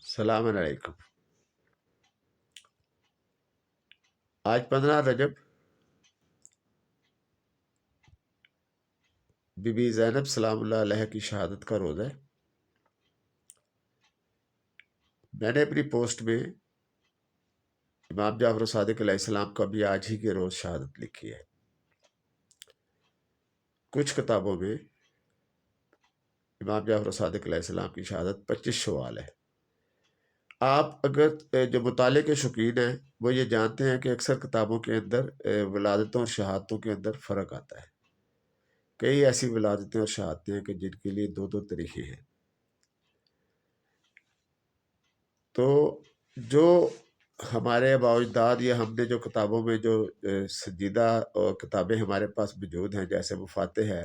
السلام علیکم۔ آج 15 رجب بی بی زینب سلام اللہ علیہ کی شہادت کا روز ہے۔ میں نے اپنی پوسٹ میں امام جعفر صادق علیہ السلام کا بھی آج ہی کے روز شہادت لکھی ہے۔ کچھ کتابوں میں امام جعفر صادق علیہ السلام کی شہادت 25 شوال ہے۔ آپ اگر جو مطالعے کے شوقین ہیں وہ یہ جانتے ہیں کہ اکثر کتابوں کے اندر ولادتوں اور شہادتوں کے اندر فرق آتا ہے۔ کئی ایسی ولادتیں اور شہادتیں ہیں کہ جن کے لیے دو طریقے ہیں۔ تو جو ہمارے آباء و اجداد یا ہم نے جو کتابوں میں جو سنجیدہ کتابیں ہمارے پاس موجود ہیں، جیسے مفاتح ہے،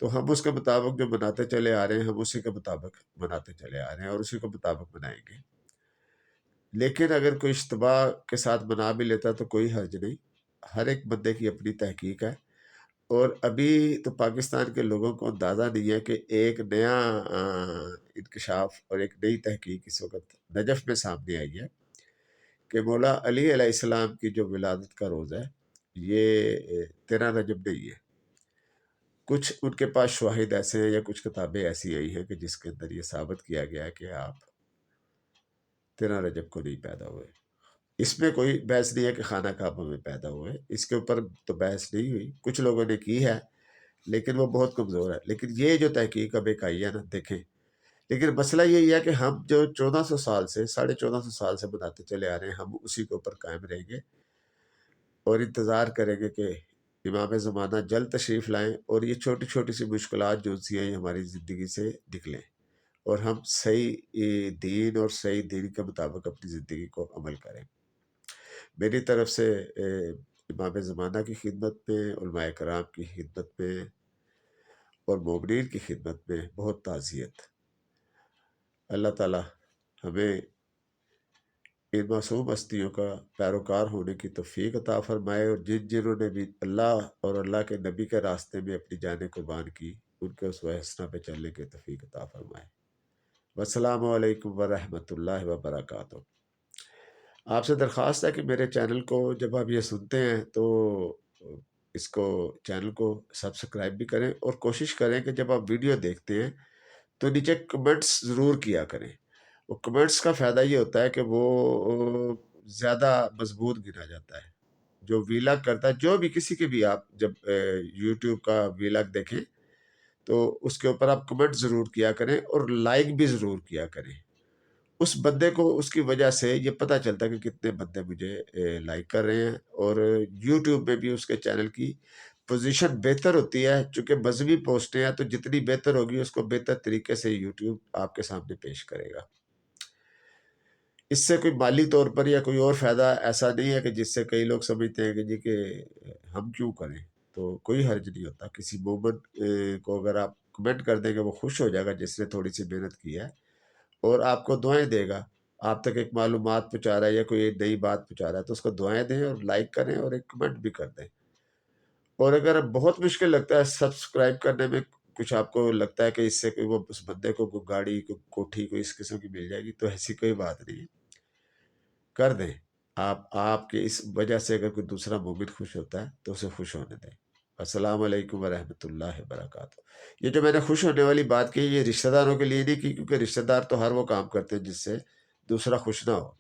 تو ہم اس کے مطابق جو بناتے چلے آ رہے ہیں، ہم اسی کے مطابق بناتے چلے آ رہے ہیں اور اسی کے مطابق بنائیں گے۔ لیکن اگر کوئی اشتباہ کے ساتھ بنا بھی لیتا تو کوئی حرج نہیں۔ ہر ایک بندے کی اپنی تحقیق ہے، اور ابھی تو پاکستان کے لوگوں کو اندازہ نہیں ہے کہ ایک نیا انکشاف اور ایک نئی تحقیق اس وقت نجف میں سامنے آئی ہے کہ مولا علی علیہ السلام کی جو ولادت کا روز ہے یہ 13 رجب نہیں ہے۔ کچھ ان کے پاس شواہد ایسے ہیں یا کچھ کتابیں ایسی آئی ہیں کہ جس کے اندر یہ ثابت کیا گیا ہے کہ آپ 13 رجب کو نہیں پیدا ہوئے۔ اس میں کوئی بحث نہیں ہے کہ خانہ کعبہ میں پیدا ہوئے، اس کے اوپر تو بحث نہیں ہوئی، کچھ لوگوں نے کی ہے لیکن وہ بہت کمزور ہے۔ لیکن یہ جو تحقیق اب ایک آئی ہے نا، دیکھیں، لیکن مسئلہ یہی ہے کہ ہم جو 1400 سال سے 1450 سال سے بناتے چلے آ رہے ہیں، ہم اسی کے اوپر قائم رہیں گے اور انتظار کریں گے کہ امام زمانہ جلد تشریف لائیں اور یہ چھوٹی چھوٹی سی مشکلات جو سی ہیں ہماری زندگی سے نکلیں اور ہم صحیح دین اور صحیح دین کے مطابق اپنی زندگی کو عمل کریں۔ میری طرف سے امام زمانہ کی خدمت میں، علماء کرام کی خدمت میں اور مومنین کی خدمت میں بہت تعزیت۔ اللہ تعالی ہمیں ان معصوم ہستیوں کا پیروکار ہونے کی توفیق عطا فرمائے، اور جنہوں نے بھی اللہ اور اللہ کے نبی کے راستے میں اپنی جانیں قربان کی، ان کے اسوہ حسنہ پہ چلنے کی توفیق عطا فرمائے۔ والسلام علیکم ورحمۃ اللہ وبرکاتہ۔ آپ سے درخواست ہے کہ میرے چینل کو جب آپ یہ سنتے ہیں تو اس کو چینل کو سبسکرائب بھی کریں، اور کوشش کریں کہ جب آپ ویڈیو دیکھتے ہیں تو نیچے کمنٹس ضرور کیا کریں۔ وہ کمنٹس کا فائدہ یہ ہوتا ہے کہ وہ زیادہ مضبوط گنا جاتا ہے۔ جو ویلاگ کرتا ہے، جو بھی کسی کے بھی، آپ جب یوٹیوب کا ویلاگ دیکھیں تو اس کے اوپر آپ کمنٹ ضرور کیا کریں اور لائک بھی ضرور کیا کریں۔ اس بندے کو اس کی وجہ سے یہ پتہ چلتا ہے کہ کتنے بندے مجھے لائک کر رہے ہیں، اور یوٹیوب میں بھی اس کے چینل کی پوزیشن بہتر ہوتی ہے، چونکہ مذہبی پوسٹیں ہیں تو جتنی بہتر ہوگی اس کو بہتر طریقے سے یوٹیوب آپ کے سامنے پیش کرے گا۔ اس سے کوئی مالی طور پر یا کوئی اور فائدہ ایسا نہیں ہے کہ جس سے کئی لوگ سمجھتے ہیں کہ جی کہ ہم کیوں کریں، تو کوئی حرج نہیں ہوتا۔ کسی مومن کو اگر آپ کمنٹ کر دیں گے وہ خوش ہو جائے گا جس نے تھوڑی سی محنت کی ہے، اور آپ کو دعائیں دے گا۔ آپ تک ایک معلومات پہنچا رہا ہے یا کوئی نئی بات پہنچا رہا ہے تو اس کو دعائیں دیں اور لائک کریں اور ایک کمنٹ بھی کر دیں۔ اور اگر بہت مشکل لگتا ہے سبسکرائب کرنے میں، کچھ آپ کو لگتا ہے کہ اس سے کوئی وہ اس بندے کو کوئی گاڑی، کوئی کوٹھی، کوئی اس قسم کی مل جائے گی، تو ایسی کوئی بات نہیں ہے، کر دیں۔ آپ کے اس وجہ سے اگر کوئی دوسرا مومن خوش ہوتا ہے تو اسے خوش ہونے دیں۔ السلام علیکم ورحمۃ اللہ وبرکاتہ۔ یہ جو میں نے خوش ہونے والی بات کی، یہ رشتہ داروں کے لیے نہیں کی، کیونکہ رشتہ دار تو ہر وہ کام کرتے ہیں جس سے دوسرا خوش نہ ہو۔